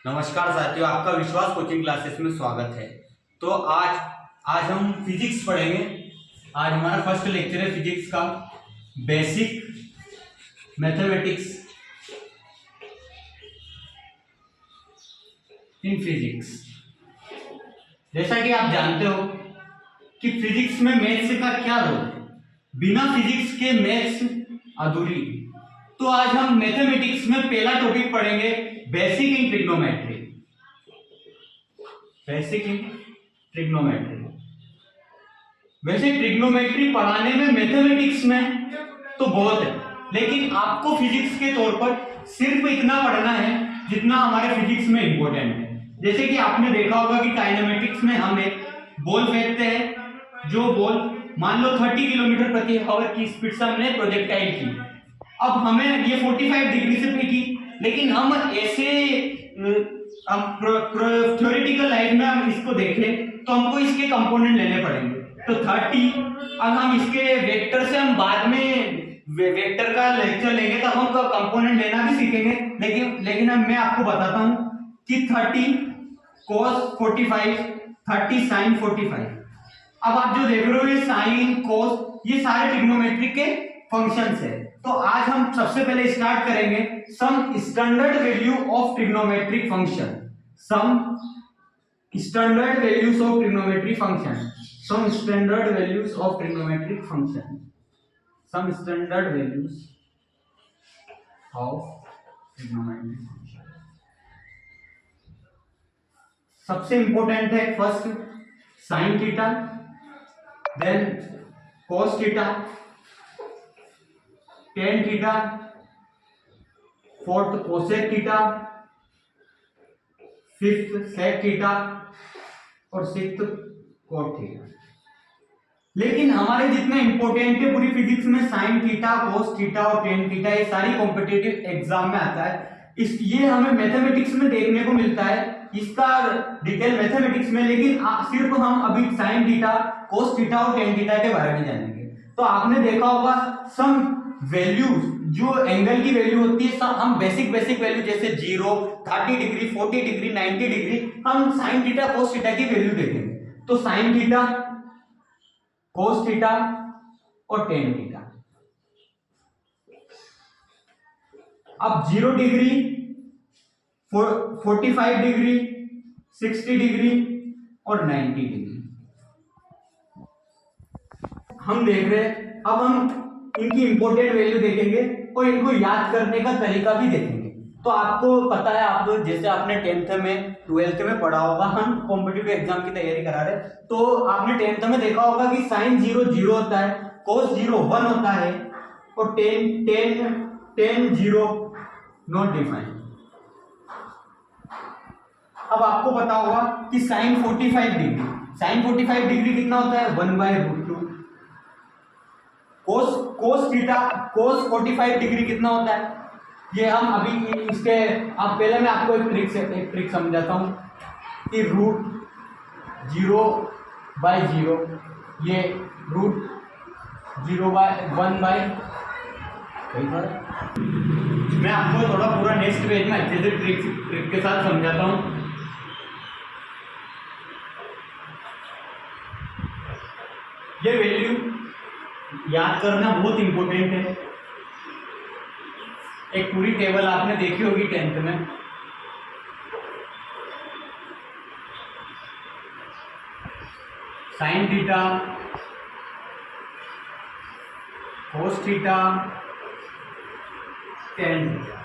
नमस्कार साथियों, आपका विश्वास कोचिंग क्लासेस में स्वागत है। तो आज हम फिजिक्स पढ़ेंगे। आज हमारा फर्स्ट लेक्चर है फिजिक्स का, बेसिक मैथमेटिक्स इन फिजिक्स। जैसा कि आप जानते हो कि फिजिक्स में मैथ्स का क्या रोल है, बिना फिजिक्स के मैथ्स अधूरी। तो आज हम मैथमेटिक्स में पहला टॉपिक पढ़ेंगे, basic in trigonometry. Basic in trigonometry. वैसे ट्रिग्नोमेट्री पढ़ाने में मैथमेटिक्स में तो बहुत है, लेकिन आपको फिजिक्स के तौर पर सिर्फ इतना पढ़ना है जितना हमारे फिजिक्स में इंपॉर्टेंट है। जैसे कि आपने देखा होगा कि काइनेमेटिक्स में हम एक बॉल फेंकते हैं, जो बॉल मान लो 30 किलोमीटर प्रति आवर की स्पीड से हमने प्रोजेक्टाइल की। अब हमें ये 45 डिग्री से फेंकी, लेकिन हम ऐसे थ्योरेटिकल लाइफ में हम इसको देखें तो हमको इसके कंपोनेंट लेने पड़ेंगे। तो 30, अब हम इसके वेक्टर से हम बाद में वेक्टर का लेक्चर लेंगे तब हम कंपोनेंट लेना भी सीखेंगे। लेकिन अब मैं आपको बताता हूं कि 30 cos 45, 30 sin 45। अब आप जो देख रहे हो ये साइन कोस, ये सारे ट्रिग्नोमेट्री के फंक्शंस है। तो आज हम सबसे पहले स्टार्ट करेंगे some standard value of trigonometric function. Some standard values of trigonometric function. Some standard values of trigonometric function. Some standard values of trigonometric function. सबसे इंपॉर्टेंट है first sine theta, then cos theta, tan theta, fourth cosec theta, fifth sec theta और sixth cot theta. लेकिन हमारे जितने important है पूरी physics में sine theta, cos theta और tan थीटा, ये सारी कॉम्पिटिटिव एग्जाम में आता है। ये हमें मैथमेटिक्स में देखने को मिलता है, इसका डिटेल मैथमेटिक्स में, लेकिन सिर्फ हम अभी साइन थीटा, cos थीटा और tan थीटा के बारे में जानेंगे। तो आपने देखा होगा सम वैल्यूज, जो एंगल की वैल्यू होती है, हम बेसिक वैल्यू जैसे 0, 30 डिग्री, 40 डिग्री, 90 डिग्री, हम साइन थीटा, cos थीटा की वैल्यू देखेंगे। तो साइन थीटा, cos थीटा और tan थीटा। अब 0 डिग्री, 45 डिग्री, 60 डिग्री और 90 डिग्री हम देख रहे हैं। अब हम इनकी इंपॉर्टेंट वैल्यू देखेंगे और इनको याद करने का तरीका भी देखेंगे। तो आपको पता है, आप जैसे आपने 10th में 12th में पढ़ा होगा, हम कॉम्पिटिटिव एग्जाम की तैयारी करा रहे, तो आपने 10th में देखा होगा कि साइन 0 0 होता है, cos 0 1 होता है और tan 0 नॉट डिफाइंड। अब आपको पता होगा कि साइन 45 डिग्री कितना होता है, 1/√2। cos थीटा, cos 45 डिग्री कितना होता है, ये हम अभी इसके अब पहले मैं आपको एक ट्रिक समझाता हूं कि √0/0, ये √1/, मैं आपको थोड़ा पूरा नेक्स्ट पेज में अच्छे से ट्रिक के साथ समझाता हूं। ये वैल्यू याद करना बहुत इंपॉर्टेंट है। एक पूरी टेबल आपने देखी होगी 10th में। Sine theta, cos theta, tan theta,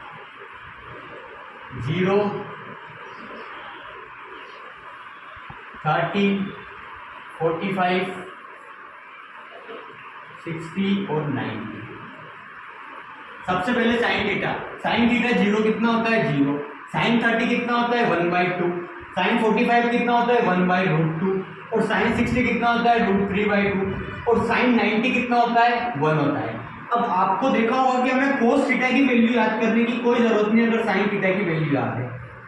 0, 30, 45, 60 और 90। सबसे पहले साइन थीटा 0 कितना होता है, 0। साइन 30 कितना होता है, 1/2। साइन 45 कितना होता है, 1/√2। और साइन 60 कितना होता है, √3/2। और साइन 90 कितना होता है, 1 होता है। अब आपको देखा होगा कि हमें cos थीटा की वैल्यू याद करने की कोई जरूरत नहीं अगर साइन थीटा की वैल्यू याद है।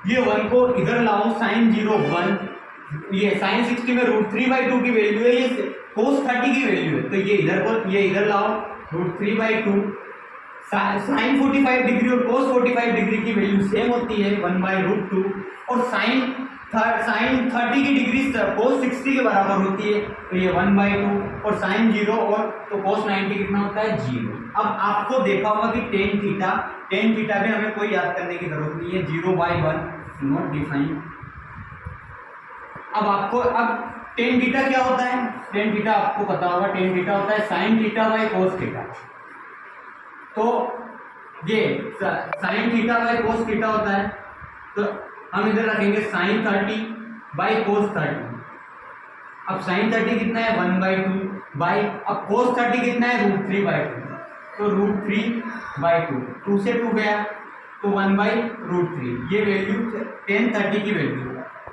ये 1 को इधर लाओ, साइन 0 1, ये साइन 60 में √3/2 की वैल्यू है, ये cos 30 की वैल्यू है, तो ये इधर लाओ, √3/2 साइन 45 डिग्री और कोस 45 डिग्री की वैल्यू सेम होती है 1/√2, और साइन 30 की डिग्री कोस 60 के बराबर होती है, तो ये 1/2, और साइन 0 और तो कोस 90 कितना होता है 0। अब आपको देखा होगा कि टेन थीटा भी हमें कोई याद करने की जरूरत नहीं है, 0/1 नॉट डिफाइन। अब टेन थीटा क्या होता है? टेन थीटा आपको पता होगा, टेन थीटा होता है sine theta by cos theta. तो ये sine theta by cos theta होता है, तो हम इधर रखेंगे साइन 30 बाई कोस 30। अब साइन 30 कितना है 1/2 बाई, अब कोस 30 कितना है √3/2, तो √3/2, 2 से 2 गया तो 1/√3, ये वैल्यू टेन 30 की वैल्यू।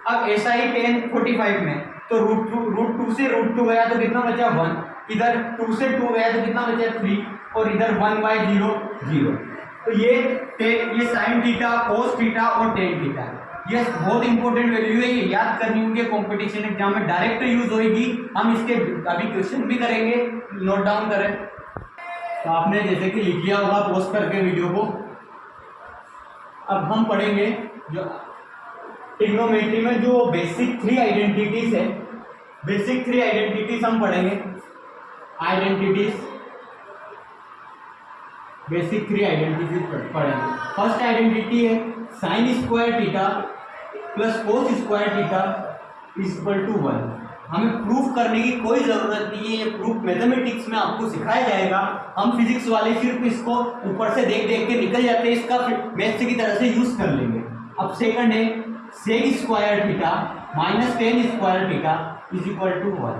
अब ऐसा ही टेन 45 में, तो √2 से √2 गया तो कितना बचा 1, इधर 2 से 2 गया तो कितना बचा 3, और इधर 1/0 0। तो ये साइन थीटा, कोस थीटा और टेन थीटा, ये बहुत इंपॉर्टेंट वैल्यू है, ये याद करनी होंगे, कंपटीशन एग्जाम में डायरेक्ट यूज होगी। हम इसके अभी क्वेश्चन भी करेंगे, नोट डाउन करें। तो आपने जैसे कि लिख लिया होगा पोस्ट करके वीडियो को। अब हम पढ़ेंगे जो ट्रिग्नोमेट्री में जो बेसिक 3 आइडेंटिटीज है, बेसिक 3 आइडेंटिटीज हम पढ़ेंगे। बेसिक 3 आइडेंटिटीज पढ़ेंगे। फर्स्ट आइडेंटिटी है sine square theta plus cos square theta is equal to 1। हमें प्रूफ करने की कोई ज़रूरत नहीं है, ये प्रूफ मैथमेटिक्स में आपको सिखाया जाएगा। हम फिजिक्स वाले सिर्फ इसको ऊपर से देख देख के निकल जाते हैं, इसका मैथ्स की तरह से यूज कर लेंगे। अब सेकंड है sec square theta minus tan square theta is equal to 1।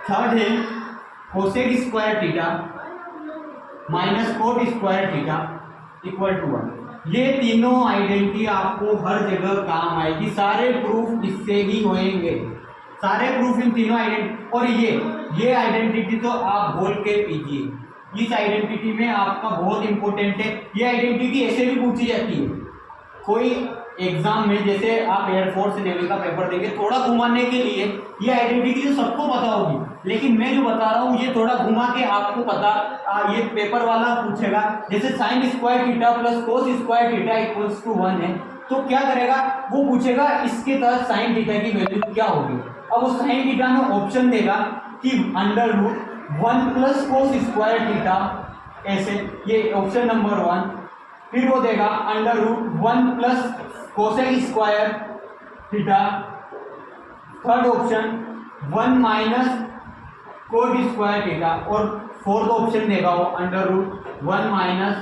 Third है cosec square theta minus cot square theta equal to 1। ये तीनों आइडेंटिटी आपको हर जगह काम आएगी, सारे प्रूफ इससे ही होंगे, सारे प्रूफ इन तीनों आइडेंटिटी। और ये आइडेंटिटी तो आप बोल के पीजिए, इस आइडेंटिटी में आपका बहुत इंपॉर्टेंट है। ये आइडेंटिटी ऐसे भी पूछी जाती है कोई एग्जाम में, जैसे आप एयरफोर्स नेवी का पेपर देंगे, थोड़ा घुमाने के लिए ये आइडेंटिटी तो सबको पता होगी, लेकिन मैं जो बता रहा हूँ ये थोड़ा घुमा के आपको पता, ये पेपर वाला पूछेगा। जैसे sine square theta plus cos square theta equals to 1 है, तो क्या करेगा, वो पूछेगा इसके तहत साइन थीटा की वैल्यू क्या होगी। अब वो साइन थीटा में ऑप्शन देगा कि √1 प्लस कोस स्क्वायर थीटा, ऐसे, ये ऑप्शन नंबर 1। फिर वो देगा √1 plus cosec square theta, third option 1 minus cot square theta, और फोर्थ ऑप्शन देगा वो √1 माइनस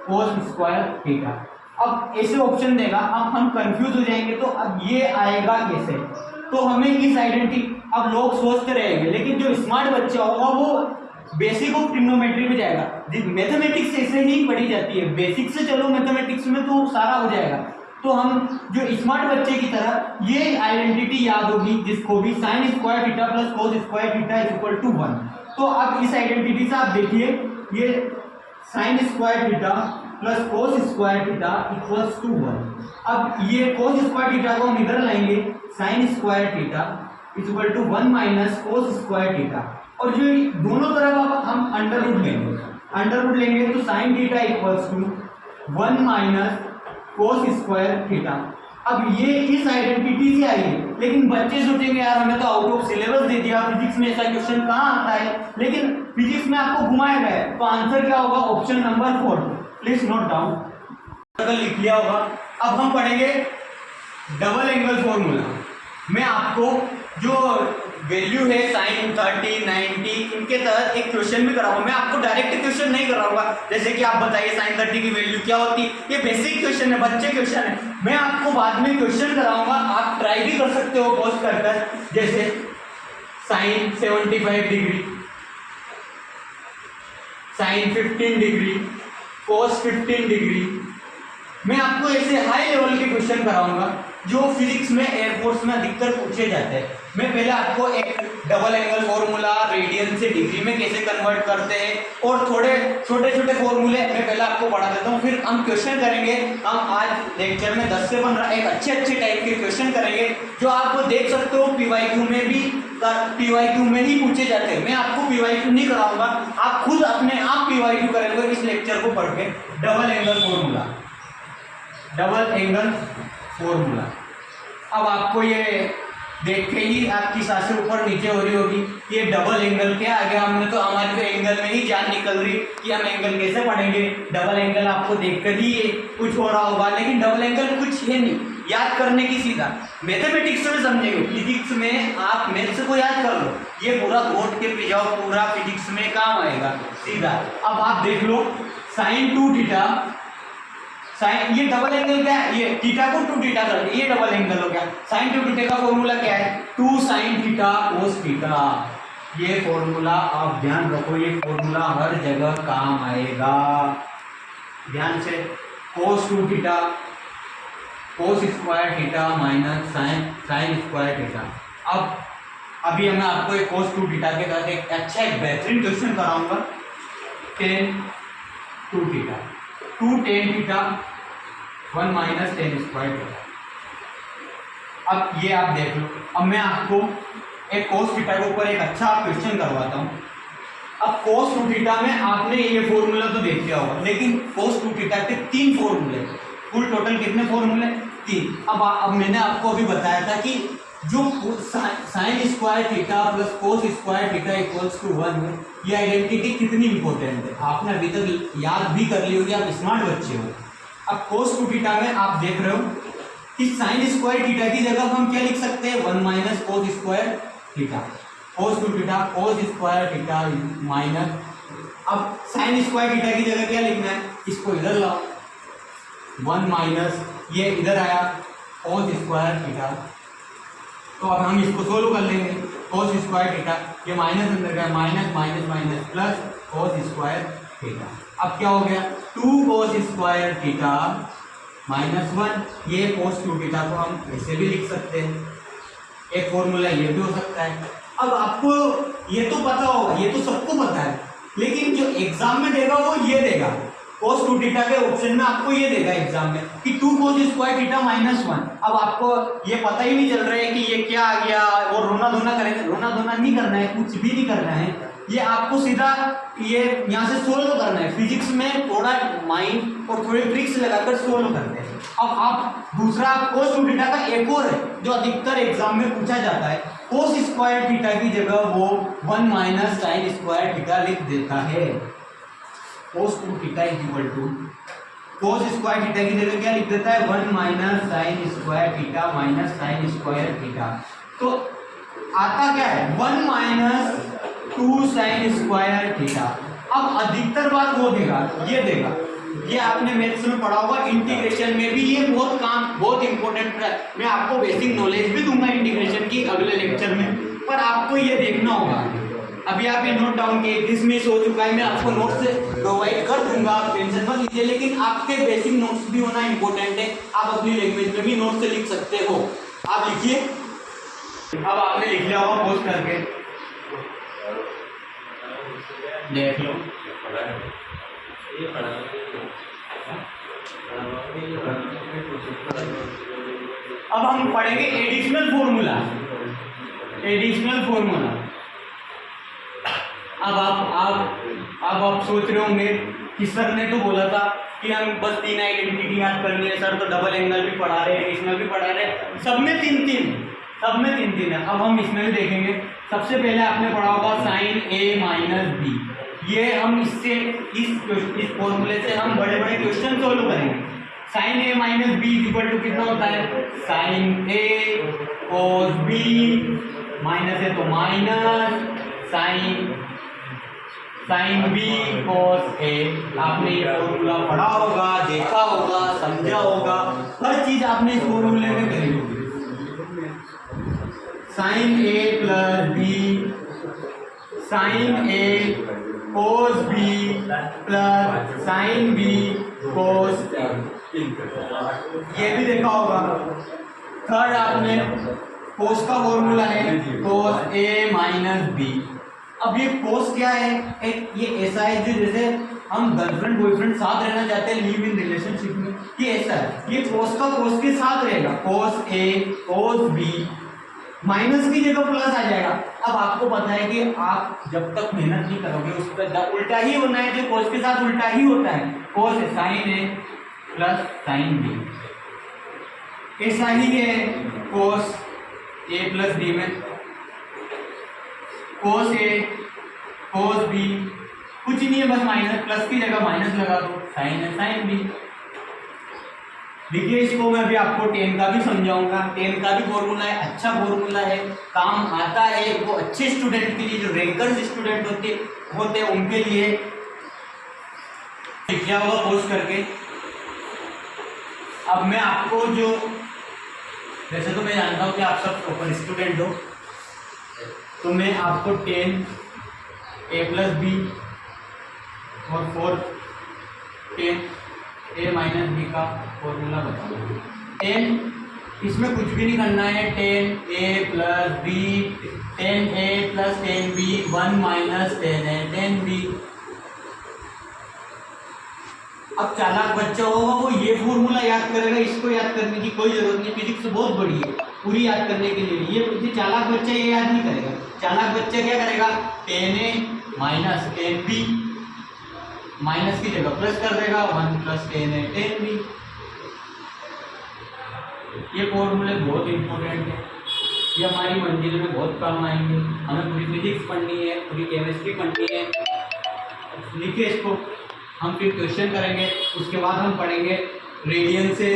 कोस स्क्वायर थीटा। अब ऐसे ऑप्शन देगा, अब हम कंफ्यूज हो जाएंगे, तो अब ये आएगा कैसे, तो हमें इस आइडेंटिटी, अब लोग सोचते रहेंगे, लेकिन जो स्मार्ट बच्चा होगा वो बेसिक ऑफ ट्रिग्नोमेट्री में जाएगा। मैथमेटिक्स ऐसे ही पढ़ी जाती है, बेसिक से चलो मैथमेटिक्स में तो सारा हो जाएगा। तो हम जो स्मार्ट बच्चे की तरह ये आइडेंटिटी याद होगी, जिसको भी sine square theta plus cos square theta is equal to 1। तो अब इस आइडेंटिटी से आप देखिए, ये sine square theta plus cos square theta equals to 1। अब ये कोस स्क्वायर थीटा को हम इधर लाएंगे, sine square theta is equal to 1 minus cos square theta, और जो दोनों तरफ हम अंडर रूट लेंगे तो sine theta equals to 1 minus cos square theta. अब ये इस आइडेंटिटी से आई है, लेकिन बच्चे सोचेंगे यार हमें तो आउट ऑफ सिलेबस दे दिया, फिजिक्स में ऐसा क्वेश्चन कहाँ आता है, लेकिन फिजिक्स में आपको घुमाया गया है, तो आंसर क्या होगा, option number 4। Please note down, लिख लिया होगा। अब हम पढ़ेंगे डबल एंगल फॉर्मूला। मैं आपको जो वैल्यू है साइन 30, 90, इनके तहत एक क्वेश्चन भी कराऊंगा। मैं आपको डायरेक्ट क्वेश्चन नहीं कराऊंगा, जैसे कि आप बताइए साइन 30 की वैल्यू क्या होती है, ये बेसिक क्वेश्चन है, बच्चे क्वेश्चन है। मैं आपको बाद में क्वेश्चन कराऊंगा, आप ट्राई भी कर सकते हो पॉज कर, जैसे साइन 75 डिग्री, साइन 15 डिग्री, कोस 15 डिग्री। मैं आपको ऐसे हाई लेवल के क्वेश्चन कराऊंगा जो फिजिक्स में एयरफोर्स में अधिकतर पूछे जाते हैं। मैं पहले आपको एक डबल एंगल फॉर्मूला रेडियन से डिग्री में कैसे कन्वर्ट करते हैं और थोड़े छोटे छोटे फॉर्मूले मैं पहले आपको पढ़ा देता हूँ, फिर हम क्वेश्चन करेंगे। हम आज लेक्चर में 10 से 15 एक अच्छे टाइप के क्वेश्चन करेंगे जो आप देख सकते हो पीवाईक्यू में भी, पीवाईक्यू में ही पूछे जाते हैं। मैं आपको पीवाईक्यू नहीं कराऊंगा, आप खुद अपने आप पीवाईक्यू करेंगे इस लेक्चर को पढ़ के। Double angle formula, double angle formula. अब आपको ये देख के ही आपकी सांसें ऊपर नीचे हो रही होगी, ये डबल एंगल क्या आ गया। हमने तो हमारे तो एंगल में ही जान निकल रही कि हम एंगल कैसे पढ़ेंगे। डबल एंगल आपको देखकर ही कुछ हो रहा होगा, लेकिन डबल एंगल कुछ है नहीं याद करने की, सीधा मैथमेटिक्स में समझेंगे। फिजिक्स में आप मैथ्स को याद कर लो, ये पूरा घोट के पी जाओ, पूरा फिजिक्स में काम आएगा सीधा। अब आप देख लो साइन 2 थीटा, साइन ये डबल एंगल क्या है, ये थीटा को 2 थीटा कर दिया, ये डबल एंगल हो गया। साइन 2 थीटा का फॉर्मूला क्या है, 2 साइन थीटा कोस थीटा। ये फॉर्मूला आप ध्यान रखो, ये फॉर्मूला हर जगह काम आएगा, ध्यान से। कोस 2 theta cos square theta minus sine square theta. अब अभी मैं आपको एक कोस 2 थीटा के साथ एक अच्छा एक बेहतरीन क्वेश्चन कराऊंगा। tan 2 theta 2 tan theta 1 minus tan square theta. अब ये आप देख लो। अब मैं आपको एक कोस थीटा के ऊपर एक अच्छा क्वेश्चन करवाता हूँ। अब कोस 2 थीटा में आपने ये फॉर्मूला तो देख लिया होगा, लेकिन कोस 2 थीटा के 3 फॉर्मूले, कुल टोटल कितने फॉर्मूले, 3। अब मैंने आपको अभी बताया था कि जो sine square theta plus cos square theta equals to 1 है, ये आइडेंटिटी कितनी इंपॉर्टेंट है आपने अभी तक याद भी कर ली होगी, आप स्मार्ट बच्चे हो। अब कोस 2 थीटा में आप देख रहे हो कि साइन स्क्वायर थीटा की जगह हम क्या लिख सकते हैं, 1 माइनस कोस स्क्वायर थीटा। कोस 2 theta cos square theta minus, अब साइन स्क्वायर थीटा की जगह क्या लिखना है, इसको इधर लाओ, 1 माइनस ये इधर आया कोस स्क्वायर थीटा। तो अब हम इसको सोल्व कर लेंगे। कोस स्क्वायर थीटा ये माइनस अंदर गया, minus minus minus plus cos square theta. अब क्या हो गया, 2 कोस स्क्वायर थीटा माइनस 1। ये कोस 2 थीटा को हम ऐसे भी लिख सकते हैं, एक फॉर्मूला ये भी हो सकता है। अब आपको ये तो पता होगा, ये तो सबको पता है, लेकिन जो एग्जाम में देगा वो ये देगा, कोस 2 थीटा के ऑप्शन में आपको ये देगा एग्जाम में कि 2 कोस स्क्वायर थीटा माइनस 1। अब आपको ये पता ही नहीं चल रहा है कि ये क्या आ गया, और रोना धोना करेंगे, रोना धोना नहीं करना है, कुछ भी नहीं करना है, ये आपको सीधा ये यहाँ से सोल्व करना है। फिजिक्स में थोड़ा माइंड और थोड़ी ट्रिक्स लगाकर सोल्व करते हैं। अब आप दूसरा कोस 2 थीटा का एक और है जो अधिकतर एग्जाम में पूछा जाता है, कोस स्क्वायर थीटा की जगह वो 1 माइनस साइन स्क्वायर थीटा लिख देता है। Cos 2 theta is equal to cos square theta की जगह क्या लिख देता है, 1 minus sine square theta minus sine square theta. तो आता क्या है, 1 माइनस 2 साइन स्क्वायर थीटा। अब अधिकतर बात वो देगा, ये देगा, ये आपने मैथ्स में पढ़ा होगा, इंटीग्रेशन में भी ये बहुत इंपॉर्टेंट है। मैं आपको बेसिक नॉलेज भी दूंगा इंटीग्रेशन की अगले लेक्चर में, पर आपको ये देखना होगा। अभी आप ये नोट डाउन किए, 30 मिनट हो चुका है, मैं आपको नोट्स प्रोवाइड कर दूंगा, आप टेंशन मत लीजिए, लेकिन आपके बेसिक नोट्स भी होना इंपॉर्टेंट है। आप अपनी लैंग्वेज में भी नोट से लिख सकते हो, आप लिखिए। अब आपने लिख लिया होगा पोस्ट करके, देख लो। अब हम पढ़ेंगे एडिशनल फॉर्मूला, एडिशनल फॉर्मूला। अब आप सोच रहे होंगे कि सर ने तो बोला था कि हम बस 3 आइडेंटिटी याद करनी है, सर तो डबल एंगल भी पढ़ा रहे हैं, एडिशनल भी पढ़ा रहे हैं, सब में 3 है। अब हम इसमें भी देखेंगे। सबसे पहले आपने पढ़ा होगा साइन ए माइनस बी, ये हम इससे इस फॉर्मूले से हम बड़े बड़े क्वेश्चन सोल्व करेंगे। Sine A minus B equal to कितना होता है, sine A cos B, minus है तो minus sine B cos A. आपने ये फॉर्मूला पढ़ा होगा, देखा होगा, समझा होगा, हर चीज आपने इस फॉर्मूले में करी होगी। Sine A plus B, sine A cos B plus sine B cos A, ये भी देखा होगा। थर्ड आपने कोस का फॉर्मूला है कोस ए माइनस बी। अब ये कोस क्या है, एक ये ऐसा है जो जैसे हम गर्लफ्रेंड बॉयफ्रेंड साथ रहना चाहते हैं लिव इन रिलेशनशिप में, ये ऐसा है, ये कोस का कोस के साथ रहेगा, कोस ए कोस बी, माइनस की जगह प्लस आ जाएगा। अब आपको पता है कि आप जब तक मेहनत नहीं करोगे उसका उल्टा ही होना है, जो कोस के साथ उल्टा ही होता है, कोस sign A plus sine B. ऐसा ही है कोस ए प्लस बी में, कोस ए कोस बी, कुछ नहीं है बस माइनस, प्लस की जगह माइनस लगा दो, साइन है साइन बी। देखिए इसको मैं अभी आपको टेन का भी समझाऊंगा, टेन का भी फॉर्मूला है, अच्छा फॉर्मूला है, काम आता है, वो अच्छे स्टूडेंट के लिए, जो रैंकर्स स्टूडेंट होते हैं उनके लिए लिखा होगा पोस्ट करके। अब मैं आपको जो, वैसे तो मैं जानता हूँ कि आप सब प्रॉपर स्टूडेंट हो, तो मैं आपको 10 ए प्लस बी और 4 10 ए माइनस बी का फॉर्मूला बताऊंगा। 10 इसमें कुछ भी नहीं करना है, 10 ए प्लस बी, 10 ए प्लस 10 बी, 1 माइनस 10 है 10 बी। अब चालाक बच्चा होगा वो ये फॉर्मूला याद करेगा, इसको याद करने की कोई जरूरत नहीं, फिजिक्स बहुत बड़ी है पूरी याद करने के लिए। ये चालाक बच्चा ये याद नहीं करेगा, चालाक बच्चा क्या करेगा, 10a माइनस 10b, माइनस की जगह प्लस कर देगा, 1 प्लस 10a 10b। ये फॉर्मूले बहुत इंपॉर्टेंट है, ये हमारी मंजिल में बहुत काम आएंगे। हमें पूरी फिजिक्स पढ़नी है, पूरी केमिस्ट्री पढ़नी है। लिखिए इसको, हम फिर क्वेश्चन करेंगे, उसके बाद हम पढ़ेंगे रेडियन से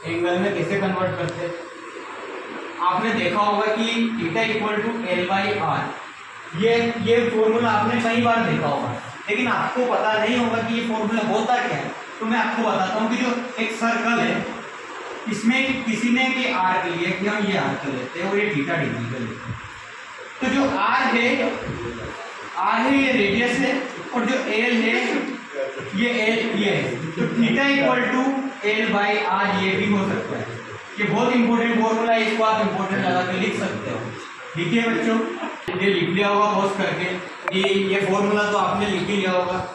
एंगल में कैसे कन्वर्ट करते हैं। आपने देखा होगा कि theta equal to L by R, ये फॉर्मूला आपने कई बार देखा होगा, लेकिन आपको पता नहीं होगा कि ये फॉर्मूला होता क्या है। तो मैं आपको बताता हूँ कि जो एक सर्कल है, इसमें किसी ने कि आर के लिए कि हम ये आर के लेते हैं और ये थीटा डिग्री का लेते हैं, तो जो आर है ये रेडियस है, और जो एल है ये है, तो theta equal to L by R ये भी हो सकता है। ये बहुत इंपॉर्टेंट फॉर्मूला है, इसको आप इंपॉर्टेंट लगा के लिख सकते हो। लिखिए बच्चों, ये लिख लिया होगा पोस्ट करके, ये फॉर्मूला तो आपने लिख ही लिया होगा।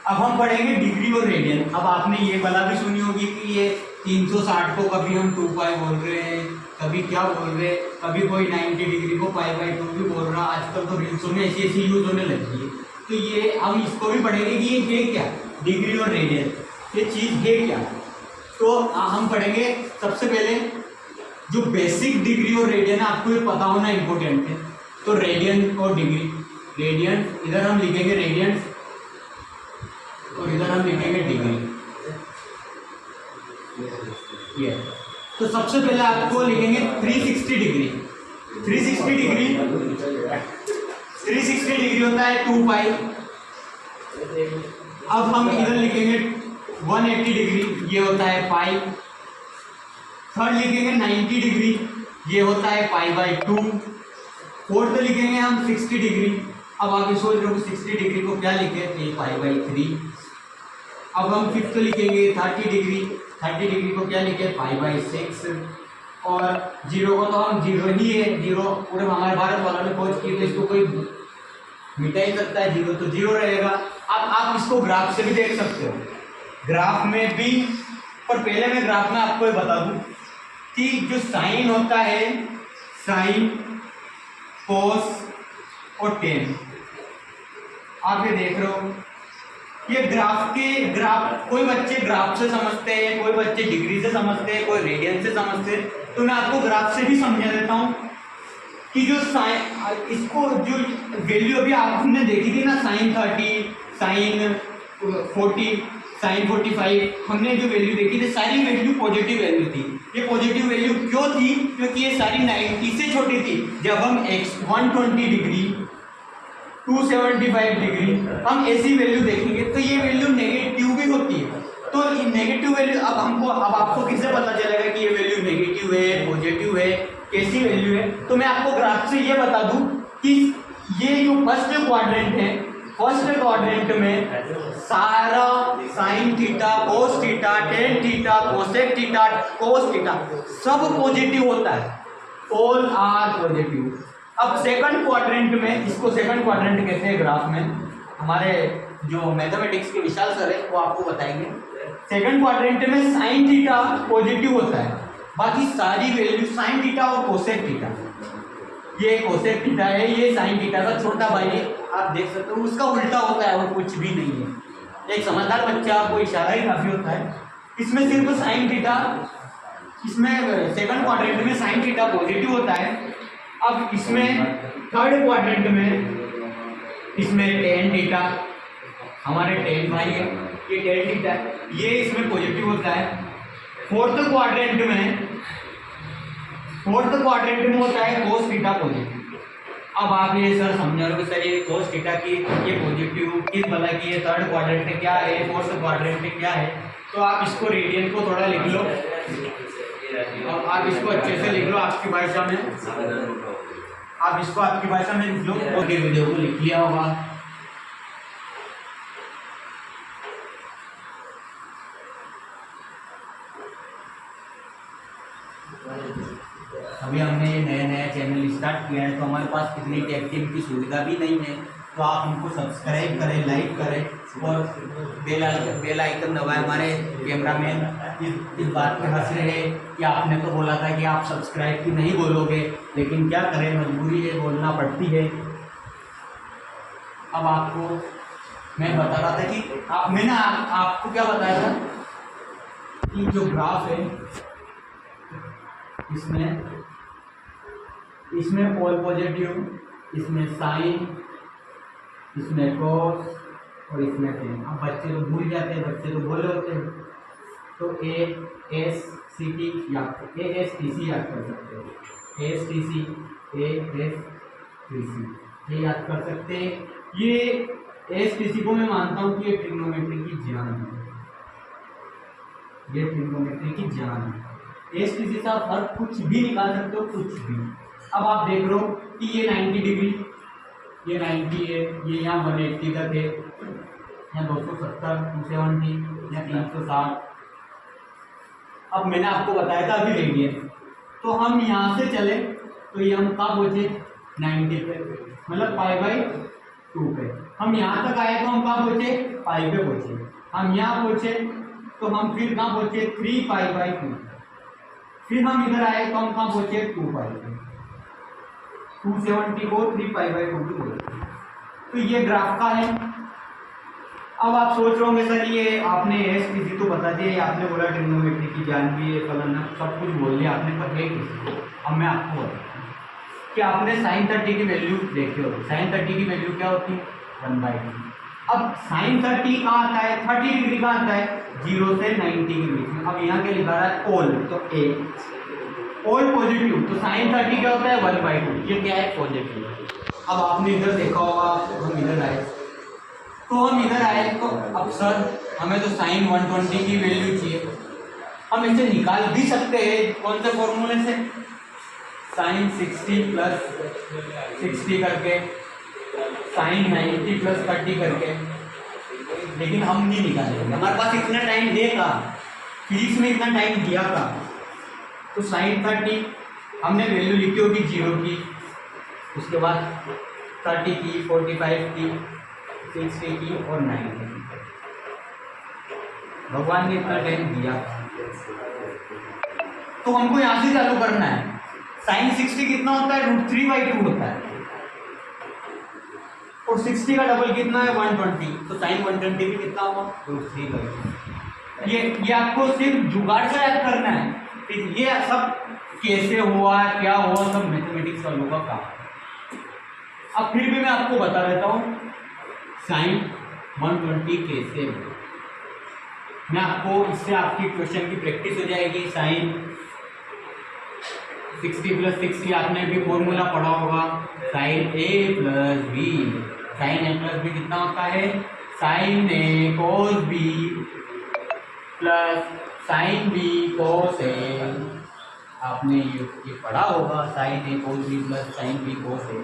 अब हम पढ़ेंगे डिग्री और रेडियन। अब आपने ये वाला भी सुनी होगी कि ये 360 को कभी हम 2 पाई बोल रहे हैं, कभी क्या बोल रहे हैं, कभी कोई 90 डिग्री को π/2 भी बोल रहा है। आजकल तो रील्सों में ऐसी यूज होने लगी है। तो ये हम इसको भी पढ़ेंगे कि ये है क्या, डिग्री और रेडियन, ये चीज़ है क्या। तो हम पढ़ेंगे सबसे पहले जो बेसिक डिग्री और रेडियन है, आपको ये पता होना इम्पोर्टेंट है। तो रेडियन और डिग्री, रेडियन इधर हम लिखेंगे रेडियन और इधर हम लिखेंगे डिग्री। ये तो सबसे पहले आपको लिखेंगे 360 डिग्री। 360 डिग्री होता है 2 पाई। अब हम इधर लिखेंगे 180 डिग्री, ये होता है पाई। थर्ड लिखेंगे 90 डिग्री, ये होता है π/2। फोर्थ लिखेंगे हम 60 डिग्री। अब आप सोच रहे हो 60 डिग्री को क्या लिखे, π/3। अब हम फिफ्थ लिखेंगे 30 डिग्री। 30 डिग्री को क्या लिखे, π/6। और जीरो को तो हम जीरो ही है, जीरो पूरे हमारे भारत वालों ने खोज की, तो इसको कोई मिटा ही सकता है, जीरो तो जीरो रहेगा। अब आप इसको ग्राफ से भी देख सकते हो, ग्राफ में भी। पर पहले मैं ग्राफ में आपको ये बता दूं कि जो साइन होता है, साइन, कोस और टेन, आप ये देख रहे हो, ये ग्राफ कोई बच्चे ग्राफ से समझते हैं, कोई बच्चे डिग्री से समझते हैं, कोई रेडियन से समझते हैं। तो मैं आपको ग्राफ से भी समझा देता हूँ कि जो साइन, इसको जो वैल्यू अभी आपने देखी थी ना, साइन 30, साइन 40, साइन 45, हमने जो वैल्यू देखी थी सारी वैल्यू पॉजिटिव वैल्यू थी। ये पॉजिटिव वैल्यू क्यों थी, क्योंकि ये सारी 90 से छोटी थी। जब हम 120 डिग्री, 275 डिग्री हम ऐसी वैल्यू देखेंगे तो ये वैल्यू नेगेटिव भी होती है। तो नेगेटिव वैल्यू अब आपको किससे पता चलेगा कि ये वैल्यू नेगेटिव है, पॉजिटिव है, कैसी वैल्यू है। तो मैं आपको ग्राफ से ये बता दूं कि ये जो फर्स्ट क्वाड्रेंट है, फर्स्ट क्वाड्रेंट में सारा sine theta, cos theta, tan theta, cosec theta, cos theta सब पॉजिटिव होता है, ऑल आर पॉजिटिव। अब सेकंड क्वाड्रेंट में, इसको सेकंड क्वाड्रेंट कहते हैं ग्राफ में, हमारे जो मैथमेटिक्स के विशाल सर है वो आपको बताएंगे। सेकंड क्वाड्रेंट में साइन थीटा पॉजिटिव होता है, बाकी सारी वैल्यू साइन थीटा और कोसेक थीटा, ये कोसेक थीटा है, ये साइन थीटा का छोटा भाई है, आप देख सकते हो, उसका उल्टा होता है, वो कुछ भी नहीं है। एक समझदार बच्चा को इशारा ही काफी होता है। इसमें सिर्फ साइन थीटा, इसमें सेकंड क्वाड्रेंट में साइन थीटा पॉजिटिव होता है। अब इसमें थर्ड क्वाड्रेंट में इसमें टेन थीटा, हमारे टेन भाई है, ये टेन थीटा, ये इसमें पॉजिटिव होता है। फोर्थ क्वाड्रेंट में होता है कोस थीटा पॉजिटिव। अब आप ये सर समझोगे सर ये कोस थीटा की ये पॉजिटिव किस भला की, ये थर्ड क्वाड्रेंट क्या है, फोर्थ क्वाड्रेंट क्या है, तो आप इसको रेडियन को थोड़ा लिख लो। अब आप इसको अच्छे से लिख लो आपकी भाषा में, आप इसको आपकी भाषा में लिख लो। ओके, वीडियो को लिख लिया होगा। अभी हमने ये नया चैनल स्टार्ट किया है, तो हमारे पास इतनी टेक टीम की सुविधा भी नहीं है, तो आप हमको सब्सक्राइब करें, लाइक करें और बेल आइकन दबाएं। हमारे कैमरामैन इस बात पे हंस रहे हैं कि आपने तो बोला था कि आप सब्सक्राइब की नहीं बोलोगे, लेकिन क्या करें, मजबूरी है, बोलना पड़ती है। अब आपको मैं बता रहा था कि मैंने आपको क्या बताया था कि जो ग्राफ है इसमें ऑल पॉजिटिव, इसमें साइन, इसमें कोस और इसमें टेन। अब बच्चे तो भूल जाते हैं, बच्चे तो बोले होते हैं, तो ASCT याद ASTC याद कर सकते हो, ASTC ये याद कर सकते हैं। ये ASTC को मैं मानता हूँ कि ये ट्रिग्नोमेट्री की जान है, ये ट्रिग्नोमेट्री की जान है। ASTC से आप हर कुछ भी निकाल सकते हो, कुछ भी। अब आप देख लो कि ये 90 डिग्री, ये 90 है, ये यहाँ 180 तक है, यहाँ 270, 270 या 360। अब मैंने आपको बताया था अभी रेडियन, तो हम यहाँ से चले तो ये हम कहाँ पहुँचे 90 पे, मतलब π/2 पे। हम यहाँ तक आए तो हम कहाँ पहुँचे पाई पे पहुँचे। हम यहाँ पहुँचे तो हम फिर कहाँ पहुँचे 3π/2। फिर हम इधर आए तो हम कहाँ पहुँचे 2π पे। 270 को 3π/2 की बोलते हैं। तो ये ग्राफ का है। अब आप सोच रहे होंगे सर ये आपने ASTC तो बता दिया, आपने बोला ट्रिग्नोमेट्री की जान भी है, फलाना सब कुछ बोल दिया आपने, पर है किसी। अब मैं आपको बताता हूँ कि आपने sin 30 की वैल्यू देखी हो। sin 30 की वैल्यू क्या होती है 1/2। अब sin 30 कहाँ आता है, 30 डिग्री कहाँ आता है 0 से 90 के बीच में। अब यहाँ क्या लिखा रहा है ऑल, तो A ऑल पॉजिटिव, तो sin 30 क्या होता है 1/2, ये क्या है पॉजिटिव। अब आपने इधर देखा होगा, हम इधर आए तो अब सर हमें तो sin 120 की वैल्यू चाहिए। हम इसे निकाल भी सकते हैं, कौन से फॉर्मूले से, sin 60 + 60 करके, sin 90 + 30 करके, लेकिन हम नहीं निकालेंगे, हमारे पास इतना टाइम है का, फिजिक्स में इतना टाइम दिया का। तो sin 30 हमने वैल्यू लिखी होगी 0 की, उसके बाद 30 की, 45 की, 60 की और 90 की। भगवान ने इतना टाइम दिया, तो हमको यहाँ से चालू करना है। sin 60 कितना होता है √3/2 होता है, और 60 का डबल कितना है 120, तो sin 120 भी कितना होगा √3/2। ये आपको सिर्फ जुगाड़ से याद करना है, ये सब कैसे हुआ क्या हुआ सब मैथमेटिक्स वालों का काम। अब फिर भी मैं आपको बता देता हूँ sin 120 कैसे, मैं आपको इससे आपकी क्वेश्चन की प्रैक्टिस हो जाएगी। sin 60 + 60 आपने भी फॉर्मूला पढ़ा होगा, sin A + B, sin A + B कितना होता है sin A cos B + sin B cos A। आपने ये पढ़ा होगा sin A cos B + sin B cos A।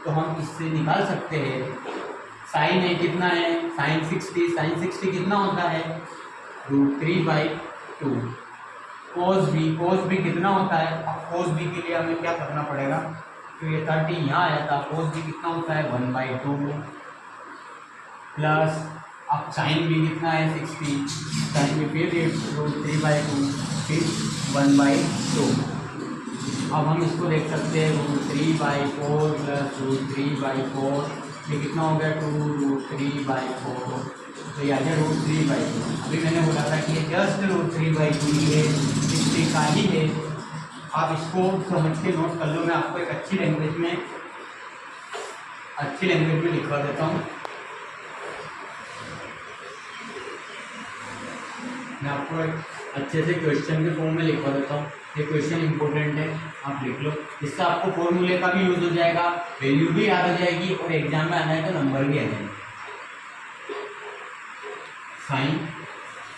तो हम इससे निकाल सकते हैं साइन ए कितना है, साइन 60 कितना होता है √3/2। कोस बी कितना होता है, अब कोस बी के लिए हमें क्या करना पड़ेगा, तो ये 30 यहाँ आया था, कोस बी कितना होता है 1/2 प्लस, अब साइन बी कितना है 60, साइन बी फिर √3/2 फिर 1/2। अब हम इसको देख सकते हैं √3/4 प्लस √3/4, ये कितना हो गया 2√3/4, तो ये आ गया √3/2। अभी मैंने बोला था कि ये जस्ट √3/2 ही है, 60 का ही है। आप इसको समझ के नोट कर लो, मैं आपको एक अच्छी लैंग्वेज में लिखवा देता हूँ। मैं आपको एक अच्छे से क्वेश्चन के फॉर्म में लिखवा देता हूँ, ये क्वेश्चन इंपॉर्टेंट है, आप लिख लो। इससे आपको फॉर्मूले का भी यूज हो जाएगा, वैल्यू भी याद हो जाएगी और एग्जाम में आना है तो नंबर भी आ जाएंगे। साइन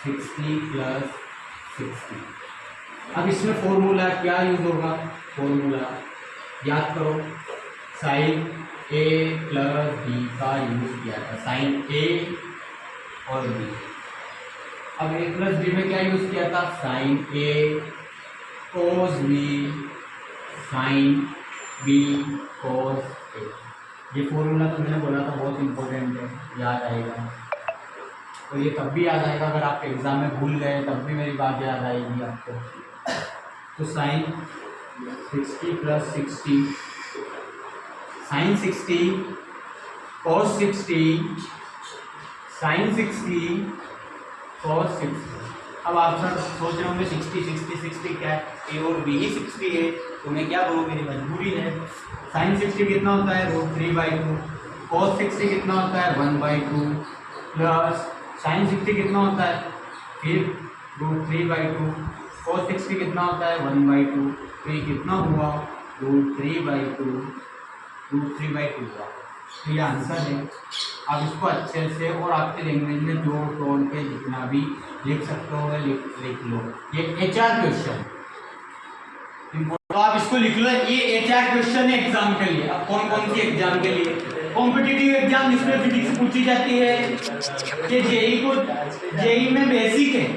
60 + 60, अब इसमें फॉर्मूला क्या यूज होगा, फॉर्मूला याद करो, साइन ए प्लस बी का यूज किया था, साइन ए और बी। अब ए प्लस बी में क्या यूज किया था, sign A cos B sign B cos A. ये फॉर्मूला तो मैंने बोला था बहुत इंपॉर्टेंट है, याद आएगा, और ये तब भी याद आएगा अगर आप एग्जाम में भूल गए, तब भी मेरी बात याद आएगी आपको। तो sine 60 + 60, sine 60 cos 60 sine 60 cos 60। अब आप सब सोच रहे होंगे 60 क्या है, ए और बी ही 60 है, तो मैं क्या करूँ, मेरी मजबूरी है। साइन 60 कितना होता है √3/2, cos 60 कितना होता है 1/2 प्लस साइन 60 कितना होता है फिर √3/2, cos 60 कितना होता है 1/2, तो ये कितना हुआ √3/2 हुआ। तो ये आंसर है। आप इसको अच्छे से और आपके लैंग्वेज में जोड़ तोड़ के जितना भी लिख सकते हो लिख लो। ये HR क्वेश्चन, तो आप इसको लिख लो, ये HR क्वेश्चन है एग्जाम के लिए। अब कौन कौन सी एग्जाम के लिए, कॉम्पिटिटिव एग्जाम जिसमें फिजिक्स पूछी जाती है, कि जेई में बेसिक है,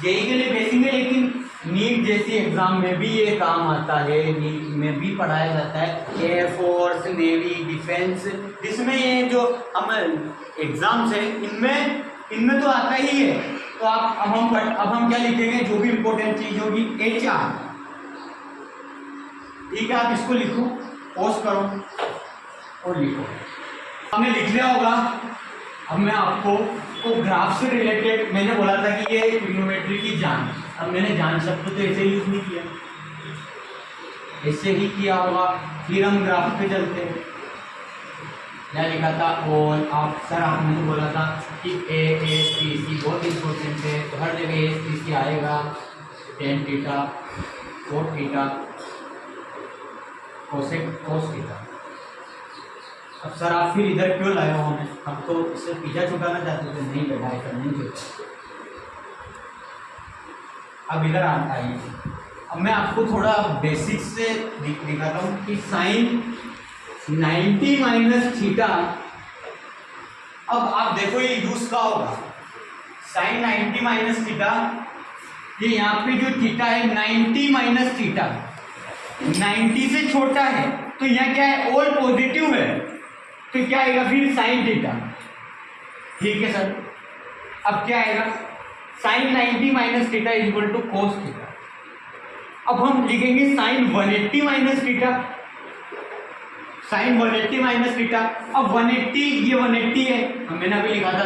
जेई के लिए बेसिक है, लेकिन नीट जैसी एग्जाम में भी ये काम आता है, नीट में भी पढ़ाया जाता है, एयरफोर्स नेवी डिफेंस, जिसमें ये जो हम एग्जाम्स है इनमें तो आता ही है। तो अब हम क्या लिखेंगे, जो भी इंपॉर्टेंट चीज होगी HR, ठीक है। आप इसको लिखो, पॉज करो और लिखो, हमने लिख लिया होगा। अब मैं आपको ग्राफ से रिलेटेड, मैंने बोला था कि ये ट्रिग्नोमेट्री की जान, अब मैंने जान शब्द तो ऐसे यूज नहीं किया, ऐसे ही किया होगा। फिर हम ग्राफ पे चलते हैं, क्या लिखा था, और आप सर आपने तो बोला था कि ASTC बहुत इंपॉर्टेंट है, तो हर जगह ASTC आएगा, tan theta cot theta cosec cos theta. अब सर आप फिर इधर क्यों लाए हो हमें, हम तो इससे पीछा छुटाना चाहते थे, नहीं बेटा ऐसा नहीं होता। अब इधर आता है, अब मैं आपको थोड़ा बेसिक से दिखाता हूँ कि साइन 90 - थीटा, अब आप देखो ये यूज का होगा, साइन 90 - थीटा, ये यहाँ पे जो थीटा है 90 - थीटा 90 से छोटा है, तो यहाँ क्या है, ऑल पॉजिटिव है, तो क्या आएगा फिर साइन थीटा, ठीक है सर। अब क्या आएगा, साइन 90 - थीटा = cos थीटा। अब हम लिखेंगे साइन 180 - थीटा, साइन 180 - थीटा। अब 180, ये 180 है, मैंने अभी लिखा था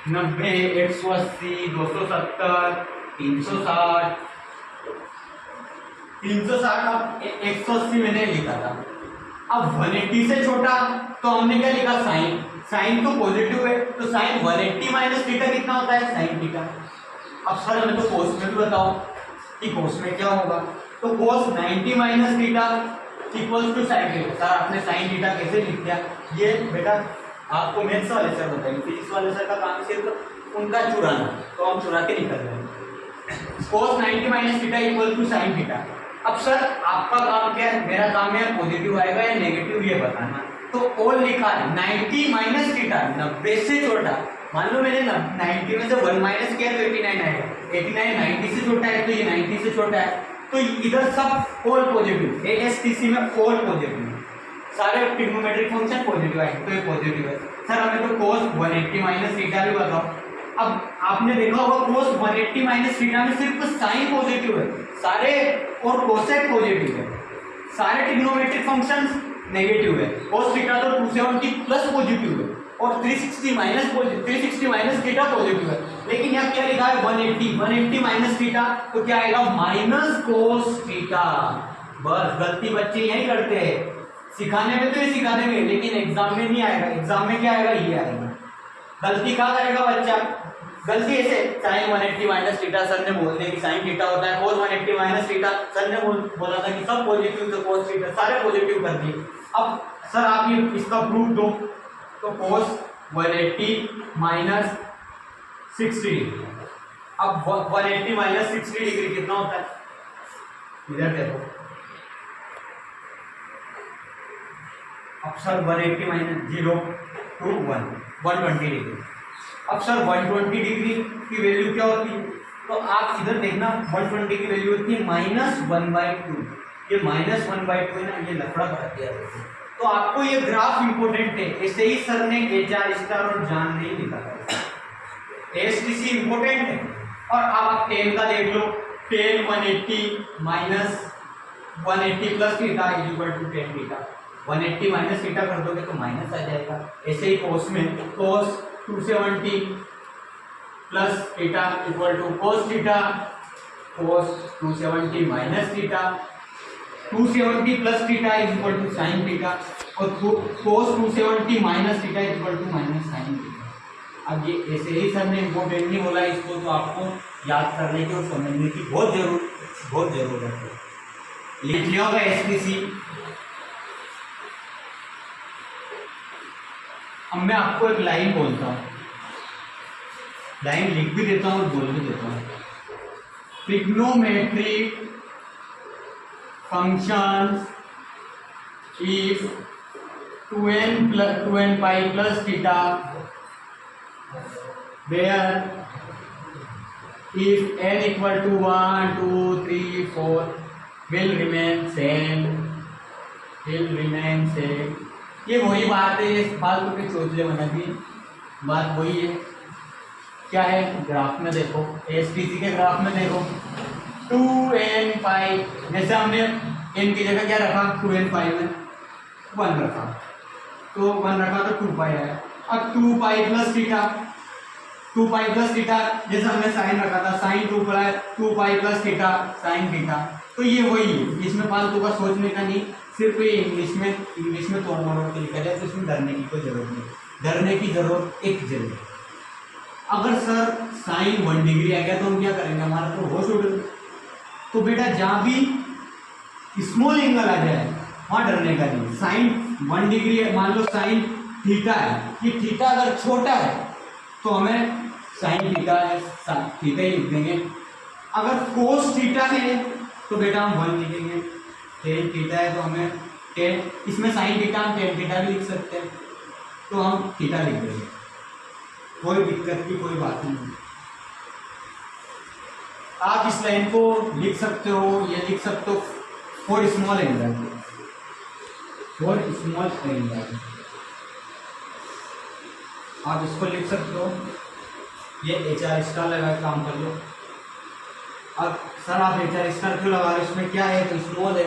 90 180 270 360 360, अब 180 मैंने लिखा था। अब 180 से छोटा, तो हमने क्या लिखा, साइन तो पॉजिटिव है, तो साइन 180 - थीटा कितना होता है, साइन थीटा। अब सर हमें तो कोस में भी बताओ कि कोस में क्या होगा, तो कोस 90 - थीटा = साइन थीटा। सर आपने साइन थीटा कैसे लिख दिया, ये बेटा आपको मैथ्स वाले सर बताएंगे, फिजिक्स वाले सर का काम सिर्फ उनका चुराना, तो हम चुरा के निकल जाएंगे। कोस 90 - थीटा = साइन थीटा। अब सर आपका काम क्या है, मेरा काम है पॉजिटिव आएगा या नेगेटिव ये बताना, तो ऑल लिखा है 90 माइनस थीटा, 90 से छोटा। मान लो मैंने 90 में से 1 माइनस किया तो 89 आएगा, 89 90 से छोटा है तो ये 90 से छोटा है, तो इधर सब ऑल पॉजिटिव, एएसटीसी में ऑल पॉजिटिव, सारे ट्रिग्नोमेट्रिक फंक्शन पॉजिटिव आएंगे, तो ये पॉजिटिव है। सर हमें तो cos 180 माइनस थीटा भी बताओ। अब आपने देखा होगा cos 180 माइनस थीटा में सिर्फ साइन पॉजिटिव है सारे, और कोसेक पॉजिटिव है, सारे ट्रिग्नोमेट्रिक फंक्शंस नेगेटिव है। cos थीटा तो 270 प्लस पॉजिटिव है और 360 माइनस थीटा पॉजिटिव है, लेकिन यहाँ क्या लिखा है 180 माइनस थीटा, तो क्या आएगा माइनस cos थीटा। बस गलती बच्चे यही करते हैं, सिखाने में तो ये सिखा देंगे लेकिन एग्जाम में नहीं आएगा। एग्जाम में क्या आएगा, ये आएगा। गलती क्या करेगा बच्चा, गलती ऐसे साइन 180 माइनस थीटा, सर ने बोल दिया कि साइन थीटा होता है, cos 180 माइनस थीटा, सर ने बोला था कि सब पॉजिटिव, तो cos थीटा सारे पॉजिटिव कर दिए। अब सर आप ये इसका प्रूफ दो, तो cos 180 माइनस 60 डिग्री, अब 180 माइनस 60 डिग्री कितना होता है, इधर देखो। अब सर 180 माइनस 0 to 1 120 डिग्री। अब सर 120 डिग्री की वैल्यू क्या होती है, तो आप इधर देखना 120 की वैल्यू होती है -1/2। ये -1/2 है ना, ये लफड़ा कर दिया। तो आपको ये ग्राफ इंपॉर्टेंट है, ऐसे ही सर ने HR स्टार और जान नहीं लिखा था। एसटीसी इंपॉर्टेंट है। और अब आप टेन का देख लो, tan 180 minus 180 plus theta is equal to 10 theta. 180 minus theta कर दोगे तो माइनस आ जाएगा। ऐसे ही cos में cos 270 plus theta equal to cos theta, cos 270 minus theta, 270 plus theta is equal to sine theta, और cos 270 minus theta is equal to minus sine theta. अब ये ऐसे ही सर ने इम्पोर्टेंट नहीं बोला इसको, तो आपको याद करने की और समझने की बहुत जरूरत है। लिख लिया होगा एसटीसी। अब मैं आपको एक लाइन बोलता हूँ, लाइन लिख भी देता हूँ और बोल भी देता हूँ। Trigonometric functions if 2n pi plus theta where if n equal to 1 2 3 4 will remain same। ये वही बात है, ये फालतू के चोचले बना दी बात वही है। क्या है, ग्राफ में देखो, एसटीसी के ग्राफ में देखो 2n पाई, जैसे हमने n की जगह क्या रखा 2n पाई में 1 रखा, तो 1 रखा तो 2 पाई आया। अब 2 पाई प्लस थीटा, जैसे हमने साइन रखा था sine 2 pi plus theta sine theta, तो ये वही है। इसमें फालतू का सोचने का नहीं, सिर्फ ये इंग्लिश में तोड़ मोड़ के लिखा जाए, तो इसमें डरने की कोई जरूरत नहीं। डरने की जरूरत एक जरूर, अगर सर साइन 1 डिग्री आ गया तो हम क्या करेंगे, हमारा तो होश उड़। तो बेटा जहाँ भी स्मॉल एंगल आ जाए वहाँ डरने का नहीं। साइन 1 डिग्री है, मान लो साइन थीटा है, ये थीटा अगर छोटा है तो हमें साइन थीटा है थीटा ही लिख देंगे। अगर कोस थीटा है तो बेटा हम 1 लिखेंगे। टेन थीटा है तो हमें टेन, इसमें साइन थीटा हम टेन थीटा भी लिख सकते हैं, तो हम थीटा लिख देंगे, कोई दिक्कत की कोई बात नहीं। आप इस लाइन को लिख सकते हो, ये लिख सकते हो फॉर स्मॉल एंगल, आप इसको लिख सकते हो। ये HR स्टार लगा के काम कर लो। अब सर आप HR स्टार क्यों लगा रहे हो, इसमें क्या है, तो स्मॉल है,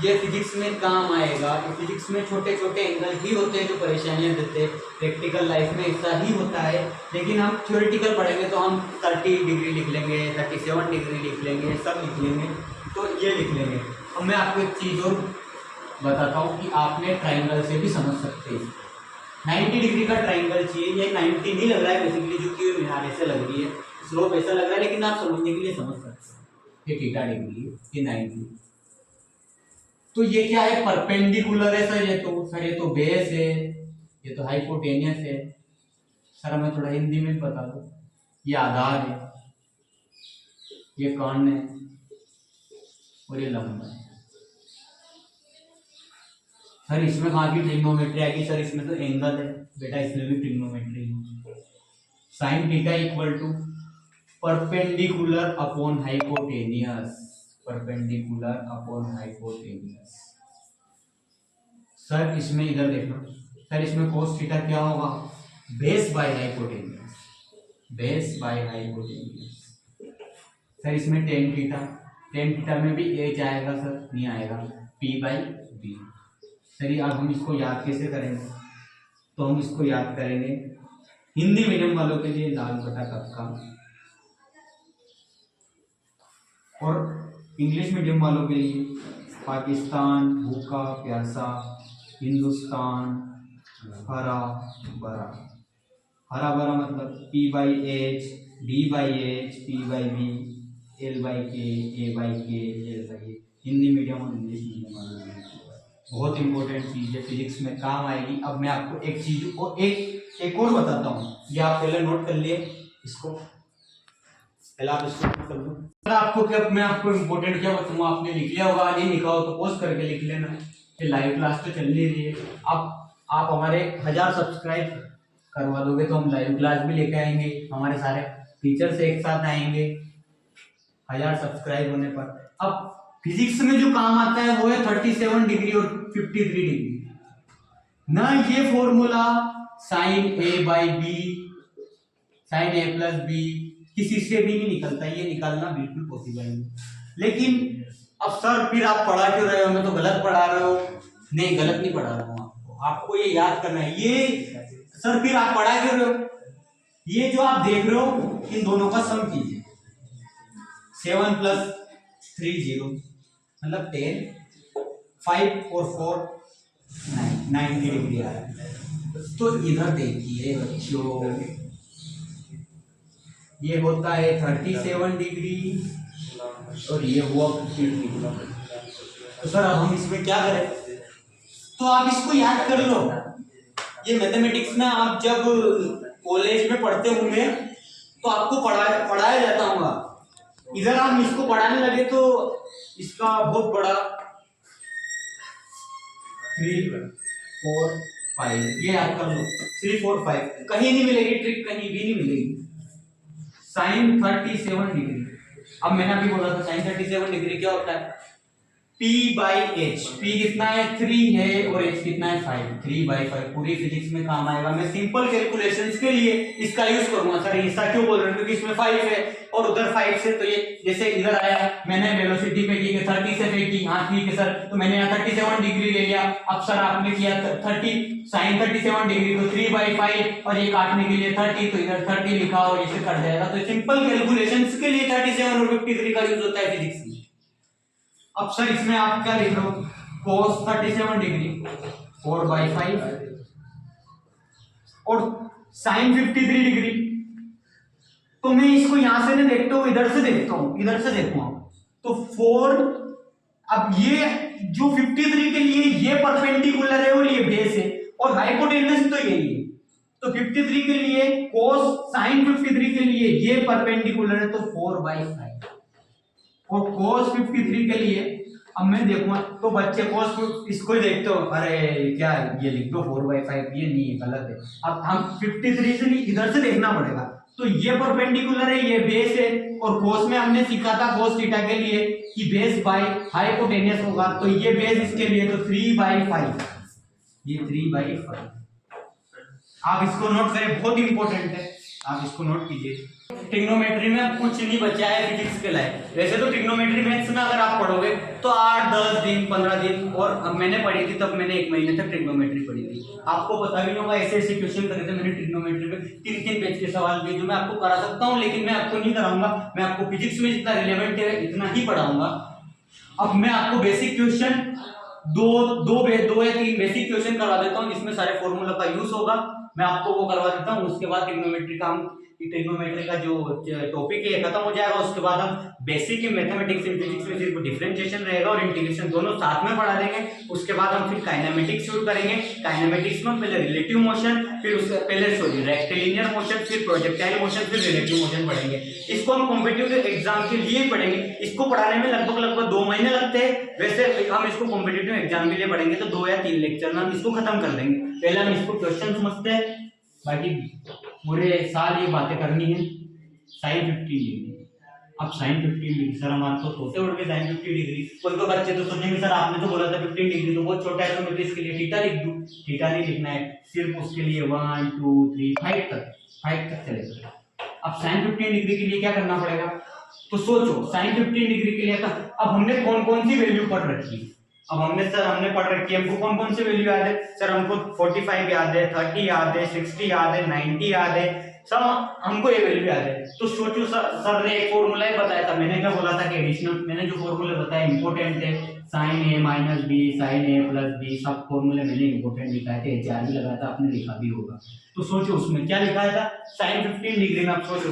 ये फिजिक्स में काम आएगा। फिजिक्स में छोटे छोटे एंगल ही होते हैं जो परेशानियां देते हैं, प्रैक्टिकल लाइफ में ऐसा ही होता है। लेकिन हम थ्योरेटिकल पढ़ेंगे तो हम 30 डिग्री लिख लेंगे, 37 डिग्री लिख लेंगे, सब लिख लेंगे, तो ये लिख लेंगे। अब मैं आपको एक चीज़ और बताता हूँ कि आपने ट्राइंगल से भी समझ सकते हैं। 90 डिग्री का ट्राइंगल चाहिए, ये 90 नहीं लग रहा है बेसिकली, जो कि मीनार ऐसे लग रही है, स्लोप ऐसा लग रहा है, लेकिन आप समझने के लिए समझ सकते हैं। ये थीटा डिग्री है, ये 90, तो ये क्या है, परपेंडिकुलर है सर। ये तो बेस है, ये तो हाइपोटेनियस है। सर हमें थोड़ा हिंदी में बता दो। ये आधार है, ये कर्ण है और ये लंब है। सर इसमें कहाँ की ट्रिग्नोमेट्री आएगी सर, इसमें तो एंगल है बेटा, इसमें भी trigonometry. Sine theta equal to perpendicular upon hypotenuse, perpendicular upon hypotenuse. Sir इसमें इधर देखो सर, इसमें cos थीटा क्या होगा, base by hypotenuse, base by hypotenuse. Sir इसमें टेन थीटा, टेन थीटा में भी एच आएगा सर, नहीं आएगा, p बाई बी। सर अब हम इसको याद कैसे करेंगे, तो हम इसको याद करेंगे हिंदी मीडियम वालों के लिए लाल बटा कक्का, और इंग्लिश मीडियम वालों के लिए पाकिस्तान भूखा प्यासा, हिंदुस्तान हरा भरा। हरा भरा मतलब p by H, d by H, p by B, l by K, a by K, l by A. Hindi medium और इंग्लिश मीडियम वालों के लिए बहुत इंपॉर्टेंट चीज़ है, फिजिक्स में काम आएगी। अब मैं आपको एक चीज और एक और बताता हूँ, ये आप पहले नोट कर लिए इसको, पहले आप इसको नोट कर लो। आपको क्या, मैं आपको इंपॉर्टेंट क्या बताऊँ, आपने लिख लिया होगा, नहीं लिखा हो तो पोस्ट करके लिख लेना। ये लाइव क्लास तो चल नहीं रही है, अब आप हमारे 1000 सब्सक्राइब करवा दोगे तो हम लाइव क्लास भी लेके आएंगे, हमारे सारे टीचर्स एक साथ आएंगे 1000 सब्सक्राइब होने पर। अब फिजिक्स में जो काम आता है वो है 37 डिग्री और 53 डिग्री, ना ये formula sine A by B, sine A plus B किसी से भी नहीं निकलता, ये निकालना बिल्कुल पॉसिबल नहीं। लेकिन अब सर फिर आप पढ़ा क्यों रहे हो, मैं तो गलत पढ़ा रहे हो, नहीं गलत नहीं पढ़ा रहा हूँ, आपको ये याद करना है। ये सर फिर आप पढ़ा क्यों रहे हो, ये जो आप देख रहे हो इन दोनों का सम कीजिए, 7 + 3 0 मतलब 10, 5 और 4 90 डिग्री आ रहा है। तो इधर देखिए बच्चों, ये होता है 37 डिग्री और ये हुआ 50 डिग्री। तो सर अब हम इसमें क्या करें, तो आप इसको याद कर लो। ये मैथमेटिक्स में आप जब कॉलेज में पढ़ते होंगे तो आपको पढ़ाया जाता होगा, इधर हम इसको पढ़ाने लगे तो इसका बहुत बड़ा 3 4 5 ये याद कर लो, 3 4 5 कहीं नहीं मिलेगी ट्रिक, कहीं भी नहीं मिलेगी। साइन 37 डिग्री, अब मैंने अभी बोला था साइन 37 डिग्री क्या होता है, p बाई एच, p कितना है 3 है और h कितना है 5, 3/5 पूरी फिजिक्स में काम आएगा। मैं सिंपल कैलकुलेशंस के लिए इसका यूज करूंगा। सर ऐसा क्यों बोल रहे हैं, क्योंकि इसमें 5 है और उधर 5 से, तो ये जैसे इधर आया मैंने वेलोसिटी पे की 30 से फेंकी, हाँ ठीक है सर, तो मैंने यहाँ 37 डिग्री ले लिया। अब सर आपने किया 30 साइन 37 डिग्री तो 3/5 और ये काटने के लिए 30, तो इधर 30 लिखा और इसे कट जाएगा। तो सिंपल कैलकुलेशंस के लिए 37 और 53 का यूज होता है फिजिक्स में। अब सर इसमें आप क्या लिख रहे हो, cos 37 डिग्री 4/5 और sin 53 डिग्री, तो मैं इसको यहां से नहीं देखता हूं, इधर से देखता हूं, इधर से देखूंगा तो 4। अब ये जो 53 के लिए ये परपेंडिकुलर है और ये बेस है और हाइपोटेनस तो यही है, तो 53 के लिए cos sin 53 के लिए ये परपेंडिकुलर है तो 4/5 और cos 53 के लिए अब मैं देखूंगा तो बच्चे cos इसको ही देखते हो, अरे क्या ये लिख दो 4/5, ये नहीं है, गलत है। अब हम 53 से नहीं इधर से देखना पड़ेगा, तो ये परपेंडिकुलर है, ये बेस है, और cos में हमने सीखा था cos थीटा के लिए कि बेस बाय हाइपोटेनस होगा, तो ये बेस इसके लिए तो 3/5, ये 3/5। आप इसको नोट करें, बहुत इंपॉर्टेंट है, आप इसको नोट कीजिए। ट्रिग्नोमेट्री में कुछ नहीं बचा है फिजिक्स के लिए। वैसे तो ट्रिग्नोमेट्री मैथ्स में अगर आप पढ़ोगे तो 8 10 दिन 15 दिन, और अब मैंने पढ़ी थी तब मैंने 1 महीने तक ट्रिग्नोमेट्री पढ़ी थी, आपको पता भी नहीं होगा। ऐसे ऐसे क्वेश्चन करे थे मैंने ट्रिग्नोमेट्री में, 3 पेज के सवाल भी जो मैं आपको करा सकता हूँ, लेकिन मैं आपको नहीं कराऊंगा। मैं आपको फिजिक्स में जितना रिलेवेंट है इतना ही पढ़ाऊंगा। अब मैं आपको बेसिक क्वेश्चन दो या 3 बेसिक क्वेश्चन करवा देता हूँ जिसमें सारे फॉर्मूला का यूज होगा, मैं आपको वो करवा देता हूँ। उसके बाद ट्रिग्नोमेट्री का हम ट्रिग्नोमेट्री का जो टॉपिक है खत्म हो जाएगा। उसके बाद हम बेसिक मैथमेटिक्स एंड फिजिक्स में सिर्फ डिफरेंशिएशन रहेगा और इंटीग्रेशन दोनों साथ में पढ़ा देंगे। उसके बाद हम फिर काइनेमेटिक्स शुरू करेंगे। काइनेमेटिक्स में पहले रिलेटिव मोशन, फिर उससे पहले सॉरी रेक्टिलिनियर मोशन, फिर प्रोजेक्टाइल मोशन, फिर रिलेटिव मोशन पढ़ेंगे। इसको हम कॉम्पिटिटिव एग्जाम के लिए पढ़ेंगे। इसको पढ़ाने में लगभग 2 महीने लगते हैं। वैसे हम इसको कॉम्पिटिटिव एग्जाम के लिए पढ़ेंगे तो 2 या 3 लेक्चर में हम इसको खत्म कर देंगे। पहले हम इसको क्वेश्चन समझते हैं, बाकी पूरे साल ये बातें करनी है। साइन 50 डिग्री, अब साइन 50 डिग्री सर हमारे तो छोटे उड़ के साइन 50 डिग्री, कोई को बच्चे तो सोचेंगे सर आपने तो बोला था 15 डिग्री तो बहुत छोटा है, तो मैं तो इसके लिए थीटा लिख दूं। थीटा नहीं लिखना है, सिर्फ उसके लिए 1 2 3 5 तक चलेगा। अब साइन 15 डिग्री के लिए क्या करना पड़ेगा, तो सोचो साइन 15 डिग्री के लिए अब हमने कौन कौन सी वैल्यू पढ़ रखी है। अब हमने पढ़ रखी है, हमको कौन कौन से वैल्यू याद है सर, हमको 45 याद है, 30 याद है, 60 याद है, 90 याद है, सब हमको ये वैल्यू याद है। तो सोचो सर ने एक फॉर्मूला ही बताया था, मैंने क्या बोला था कि एडिशनल, मैंने जो फॉर्मूले बताए इंपॉर्टेंट है, sine A minus B, sine A plus B, सब फॉर्मूले मैंने इंपॉर्टेंट लिखाए थे, एचआर भी लगाया था, आपने लिखा भी होगा। तो सोचो उसमें क्या लिखाया था, साइन 15 डिग्री में। अब सोचो,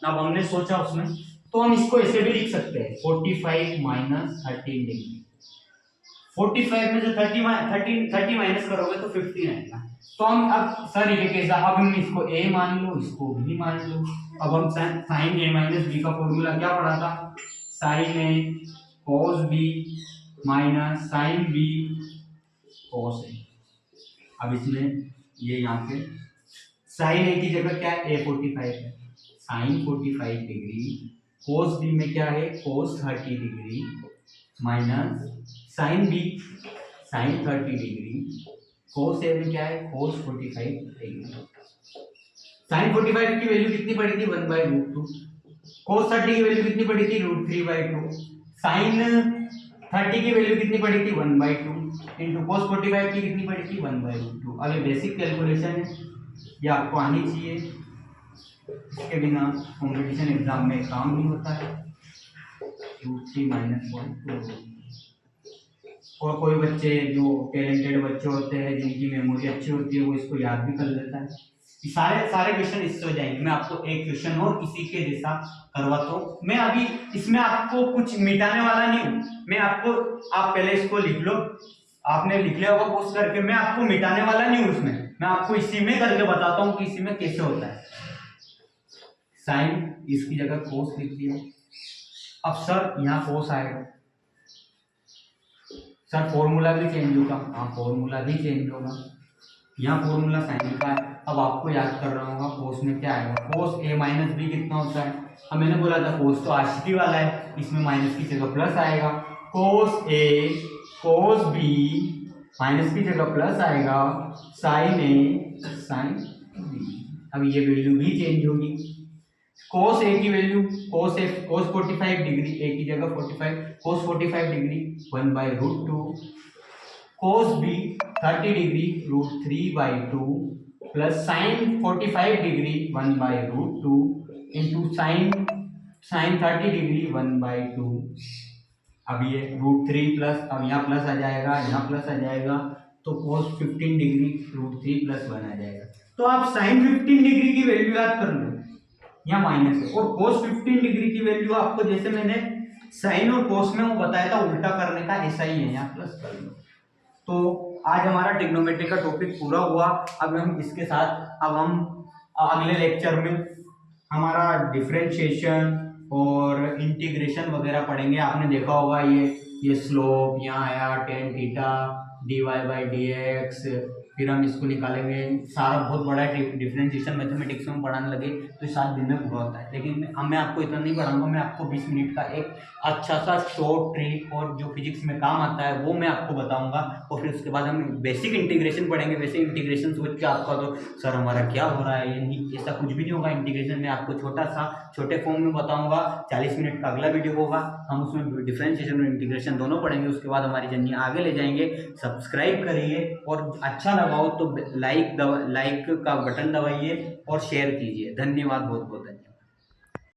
अब हमने सोचा उसमें, तो हम इसको ऐसे भी लिख सकते हैं 45 माइनस 13 डिग्री। 45 में से 30 माइनस करोगे तो 15 आएगा। तो हम अब सर ये कैसा, अब हम इसको a मान लो, इसको b मान लो। अब हम साइन a माइनस b का फॉर्मूला क्या पढ़ा था, sine a cos b minus sine b cos a। अब इसमें ये यहाँ पे साइन a की जगह क्या है, a 45 है, साइन 45 डिग्री, cos b में क्या है, cos 30 degree minus sine B sine 30 degree, cos A में क्या है, cos 45 डिग्री। साइन 45 की वैल्यू कितनी पड़ी थी, 1/√2। cos 30 की वैल्यू कितनी पड़ी थी, √3/2। साइन 30 की वैल्यू कितनी पड़ी थी, 1/2 इंटू cos 45 की कितनी पड़ी थी, 1/√2। अब ये बेसिक कैलकुलेशन है, ये आपको आनी चाहिए, इसके बिना कॉम्पिटिशन एग्जाम में काम नहीं होता है। √3 - 1 और कोई बच्चे जो टैलेंटेड बच्चे होते हैं, जिनकी मेमोरी अच्छी होती है, वो इसको याद भी कर लेता है। सारे क्वेश्चन इससे हो जाएंगे। मैं आपको एक क्वेश्चन और इसी के जैसा करवाता हूँ। मैं अभी इसमें आपको कुछ मिटाने वाला नहीं हूँ, मैं आपको, आप पहले इसको लिख लो, आपने लिख लिया होगा पोस्ट करके, मैं आपको मिटाने वाला नहीं हूँ उसमें, मैं आपको इसी में करके बताता हूँ कि इसी में कैसे होता है। साइन इसकी जगह कोस लिख दिया। अब सर यहाँ कोस आएगा, सर फॉर्मूला भी चेंज होगा, हाँ फॉर्मूला भी चेंज होगा। यहाँ फॉर्मूला साइन का है, अब आपको याद कर रहा होगा कोस में क्या आएगा, कोस a माइनस बी कितना होता है। अब मैंने बोला था कोस तो आशिकी वाला है, इसमें माइनस की जगह प्लस आएगा, कोस a कोस b माइनस की जगह प्लस आएगा, साइन a साइन b। अब ये वैल्यू भी चेंज होगी। cos a की वैल्यू, cos 45 डिग्री, a की जगह 45, cos 45 degree 1/√2, cos b 30 degree √3/2 plus sign 45 degree 1/√2 into sine 30 degree 1/2। अब ये √3 प्लस, अब यहाँ प्लस आ जाएगा, यहाँ प्लस आ जाएगा, तो cos 15 डिग्री √3 + 1 आ जाएगा। तो आप साइन 15 डिग्री की वैल्यू याद कर लो, यहाँ माइनस है, और cos 15 डिग्री की वैल्यू आपको जैसे मैंने साइन और cos में वो बताया था उल्टा करने का, ऐसा ही है, यहाँ प्लस कर लो। तो आज हमारा ट्रिग्नोमेट्री का टॉपिक पूरा हुआ। अब हम इसके साथ अब हम अगले लेक्चर में हमारा डिफरेंशिएशन और इंटीग्रेशन वगैरह पढ़ेंगे। आपने देखा होगा ये स्लोप यहाँ आया tan थीटा dy/dx, फिर हम इसको निकालेंगे। सारा बहुत बड़ा डिफरेंशिएशन मैथमेटिक्स में पढ़ाने लगे तो 7 दिन में पूरा होता है, लेकिन मैं आपको इतना नहीं पढ़ाऊंगा। मैं आपको 20 मिनट का एक अच्छा सा शॉर्ट ट्रिक और जो फिजिक्स में काम आता है वो मैं आपको बताऊंगा, और फिर उसके बाद हम बेसिक इंटीग्रेशन पढ़ेंगे। वैसे इंटीग्रेशन सोच के आपका तो सर हमारा क्या हो रहा है, ये नहीं, ऐसा कुछ भी नहीं होगा। इंटीग्रेशन में आपको छोटे फॉर्म में बताऊंगा। 40 मिनट का अगला वीडियो होगा, हम उसमें डिफरेंशिएशन और इंटीग्रेशन दोनों पढ़ेंगे। उसके बाद हमारी जर्नी आगे ले जाएंगे। सब्सक्राइब करिए, और अच्छा लगा हो तो लाइक का बटन दबाइए और शेयर कीजिए। धन्यवाद, बहुत बहुत धन्यवाद।